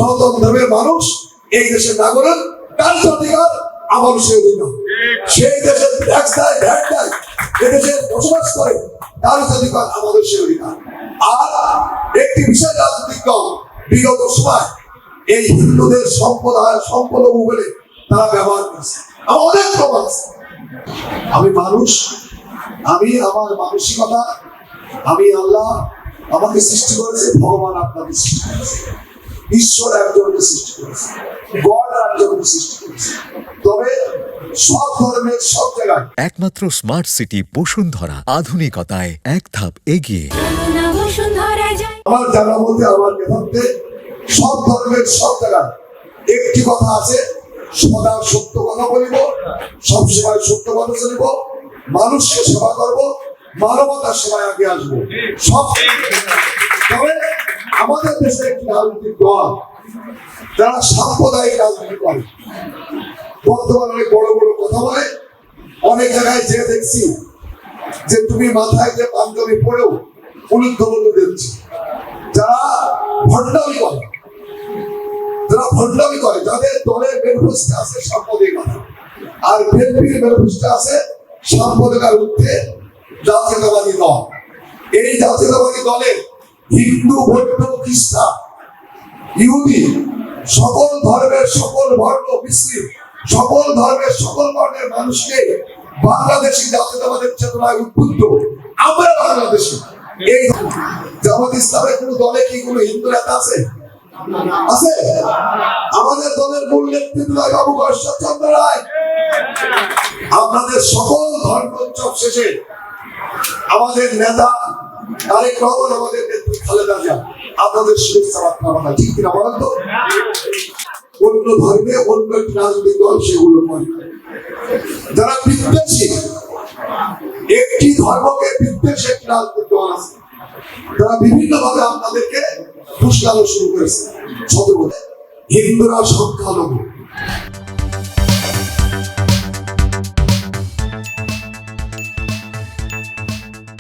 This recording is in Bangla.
সনাতন ধর্মের মানুষ এই দেশের নাগরিক, তার অধিকার আমার সে অধিকার। সেই দেশের ট্যাক্স দেয়, ভ্যাট দেয়, এদেশে বসবাস করে, তার অধিকার আমাদের সে অধিকার। আর একটি বিশেষ রাজনৈতিক দল বিগত সময় এই হিন্দুদের সম্পদ বলে তারা ব্যবহার করছে। আমার অনেক প্রমাণ আছে। আমি মানুষ, আমি আমার মানসিকতা, আমি আল্লাহ আমাকে সৃষ্টি করেছে, ভগবান আপনাকে সৃষ্টি করেছে, ঈশ্বর একজনকে সৃষ্টি করেছে, গড একজনকে সৃষ্টি করেছে। তবে সব ধর্মের সব জায়গায় একমাত্র স্মার্ট সিটি বসুন্ধরা, আধুনিকতায় এক ধাপ এগিয়ে। আমার জানা বলতে, আমার মেধান্তে সব ধর্মের সব জায়গায় একটি কথা আছে, সদা সত্য কথা বলিব, সবসময় সত্য কথা চলিব, মানুষকে সেবা করব, মানবতার সেবায় আগে আসবো। সব। তবে আমাদের দেশে একটি রাজনৈতিক দল যারা সাম্প্রদায়িক রাজনীতি করে, বর্তমানে অনেক বড় বড় কথা বলে। অনেক জায়গায় যে দেখছি যে তুমি মাথায় যে পাঞ্জাবি পরেও উলুদ্ধ বলে দেখছি, যারা ভণ্ডামি করে, যাদের দলের ম্যানিফেস্টো আছে সাম্প্রদায়িকতা, আর বিএনপির ম্যানিফেস্টো আছে সাম্প্রদায়িকার ঊর্ধ্বে জাতীয়তাবাদী দল। এই জাতীয়তাবাদী দলে হিন্দু, বৌদ্ধ, খ্রিস্টান, ইহুদি, সকল ধর্মের সকল বর্ণ মিশ্রিত, সকল ধর্মের সকল বর্ণের মানুষকে বাংলাদেশি জাতীয়তাবাদের চেতনায় উদ্বুদ্ধ আমরা বাংলাদেশি। এই জামাত ইসলামের কোন দলে কি কোনো হিন্দু নেতা আছে? আছে? আমাদের দলের মূল নেতৃত্ব বাবু ঈশ্বরচন্দ্র রায়। আপনাদের সকল ধর্মোৎসব শেষে আমাদের নেতা তারেক রহমান, আমাদের নেত্রী খালেদা জিয়া আপনাদের শুভেচ্ছা বার্তা পাঠায়, ঠিক কিনা বলেন তো? অন্য ধর্মে অন্য একটি রাজনৈতিক দল সেগুলো মনে করে, যারা বিদ্বেষী, একটি ধর্মকে বিদ্বেষী একটি রাজনৈতিক দল আছে, তারা বিভিন্ন ভাবে আপনাদেরকে ফুসলানো শুরু করেছে। হিন্দুরা সংখ্যালঘু,